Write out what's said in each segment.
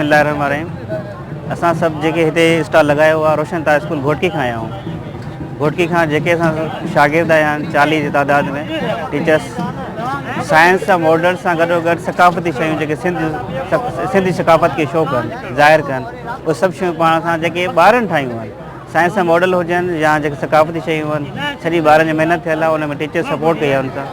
बिस्मिल्लाहिर्रहमानिर्रहीम। असां सभु जेके हिते स्टॉल लगायो आहे रोशन ताज स्कूल घोटकी खां आया आहियूं। घोटकी खां जेके असां शागिर्द आया आहिनि 40 जी तादाद में टीचर्स साइंस सां मॉडल सां गॾोगॾु सकाफ़ती शयूं जेके सिंधी सकाफ़त खे शो कनि ज़ाहिर कनि उहे सभु शयूं पाण सां जेके ॿारनि ठाहियूं आहिनि साइंस सां मॉडल हुजनि या जेके सकाफ़ती शयूं आहिनि सॼी ॿारनि जी महिनत थियल आहे। उन में टीचर सपोर्ट कई आहे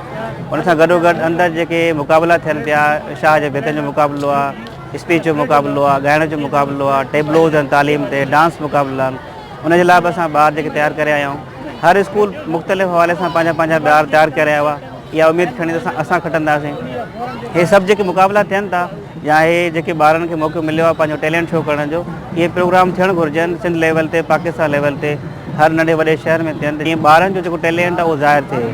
उन सां गॾोगॾु अंदरि जेके मुक़ाबला थियनि पिया शाह जे बेतन जो मुक़ाबिलो आहे, स्पीच जो मुक़ाबिलो आहे, ॻाइण जो मुक़ाबिलो आहे, टेबलोज़ आहिनि तालीम ते, डांस मुक़ाबिला आहिनि। उनजे लाइ बि असां ॿार जेके तयारु करे आया आहियूं। हर स्कूल मुख़्तलिफ़ हवाले सां पंहिंजा पंहिंजा ॿार तयारु करे आया हुआ। इहा उमेदु खणी असां खटंदासीं। हे सभु जेके मुक़ाबिला थियनि था या हे जेके ॿारनि खे मौक़ो मिलियो आहे पंहिंजो टैलेंट शो करण जो, इहे प्रोग्राम थियणु घुरिजनि सिंध लेवल ते, पाकिस्तान लेवल ते, हर नंढे वॾे शहर में थियनि जीअं ॿारनि जो जेको टैलेंट आहे उहो ज़ाहिर थिए।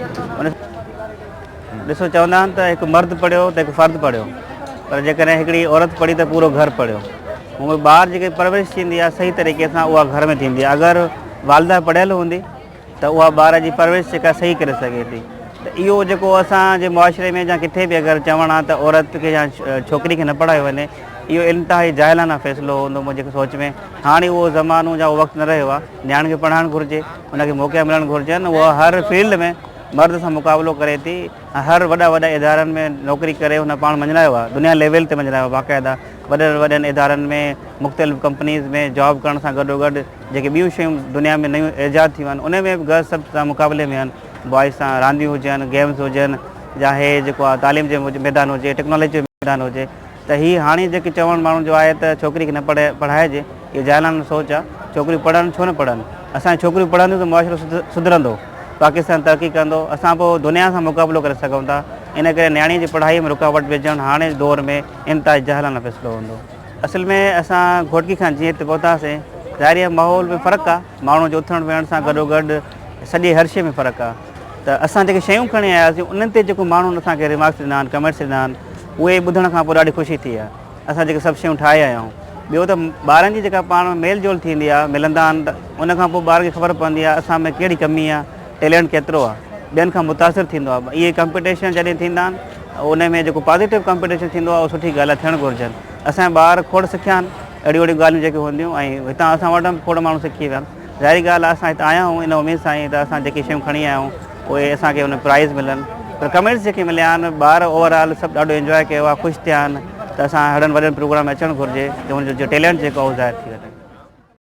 ॾिसो चवंदा आहिनि त हिकु मर्द पढ़ियो त हिकु फ़र्द पढ़ियो, पर जेकॾहिं हिकिड़ी औरत पढ़ी त पूरो घर पढ़ियो। उहे ॿार जेके परवरिश थींदी आहे सही तरीक़े सां उहा घर में थींदी आहे। अगरि वालदा पढ़ियलु हूंदी त उहा ॿार जी परवरिश जेका सही करे सघे थी। त इहो जेको असांजे मुआशिरे में या किथे बि अगरि चवणु आहे त औरत खे या छोकिरी खे न पढ़ायो वञे, इहो इंतिहाई जाहिलाना फ़ैसिलो हूंदो मुंहिंजे सोच में। हाणे उहो ज़मानो या उहो वक़्तु न रहियो आहे। नियाण खे पढ़ाइणु घुरिजे, उनखे मौक़ा मिलणु घुरिजनि। उहा हर फील्ड में मर्द सां मुक़ाबिलो करे थी। हर वॾा वॾा इदारनि में नौकिरी करे हुन पाण मञायो आहे, दुनिया लेवल ते मञायो आहे बाक़ाइदा। वॾनि वॾनि इदारनि में मुख़्तलिफ़ कंपनीज़ में जॉब करण सां गॾोगॾु जेके ॿियूं शयूं दुनिया में नयूं ईजाद थियूं आहिनि उन में बि गर्ल्स सभु सां मुक़ाबले में आहिनि। बॉइज़ सां रांदियूं हुजनि, गेम्स हुजनि, या हे जेको आहे तालीम जो मैदान हुजे, टेक्नोलॉजी जो मैदान हुजे। त हीअ हाणे जेके चवणु माण्हुनि जो आहे त छोकिरी खे न पढ़ाइजे, इहा जाहिलाना सोच आहे। छोकिरियूं पढ़नि छो न पढ़नि? असांजी छोकिरियूं पढ़ंदियूं त मुआशिरो सुधरंदो, पाकिस्तान तरक़ी कंदो, असां पोइ दुनिया सां मुक़ाबिलो करे सघूं था। इन करे नियाणी जी पढ़ाईअ में रुकावट विझणु हाणे दौर में इंतिहाई जाहिलाना फ़ैसिलो हूंदो। असल में असां घोटकी खां जीअं हिते पहुतासीं, ज़ाहिर माहौल में फ़र्क़ु आहे, माण्हू जो उथण वेहण सां गॾोगॾु सॼे हर शइ में फ़र्क़ु आहे। त असां जेके शयूं खणी आयासीं उन्हनि ते जेको माण्हुनि असांखे रिमार्क्स ॾिना आहिनि, कमेंट्स ॾिना आहिनि, उहे ॿुधण खां पोइ ॾाढी ख़ुशी थी आहे। असां जेके सभु शयूं ठाहे आया आहियूं। ॿियो त ॿारनि जी जेका पाण में मेल जोल थींदी आहे, मिलंदा आहिनि, त उनखां पोइ ॿार खे ख़बर पवंदी आहे असां में कहिड़ी कमी आहे, टैलेंट केतिरो आहे, ॿियनि खां मुतासिर थींदो आहे। इहे कॉम्पिटिशन जॾहिं थींदा आहिनि उन में जेको पॉज़िटिव कॉम्पिटिशन थींदो आहे उहो सुठी ॻाल्हि आहे, थियणु घुरिजनि। असांजा ॿार खोड़ सिखिया आहिनि, अहिड़ियूं वॾियूं ॻाल्हियूं जेके हूंदियूं, ऐं हितां असां वटि बि खोड़ माण्हू सिखी विया आहिनि। ज़ाहिरी ॻाल्हि आहे असां हिते आया आहियूं इन उमेद सां ई त असां जेके शयूं खणी आया आहियूं उहे असांखे हुन प्राइज़ मिलनि। पर कमेंट्स जेके मिलिया आहिनि, ॿार ओवरऑल सभु ॾाढो इंजॉय कयो आहे, ख़ुशि थिया आहिनि। त असां वॾनि वॾनि प्रोग्राम में अचणु घुरिजे त हुनजो जो टैलेंट जेको आहे उहो ज़ाहिर थी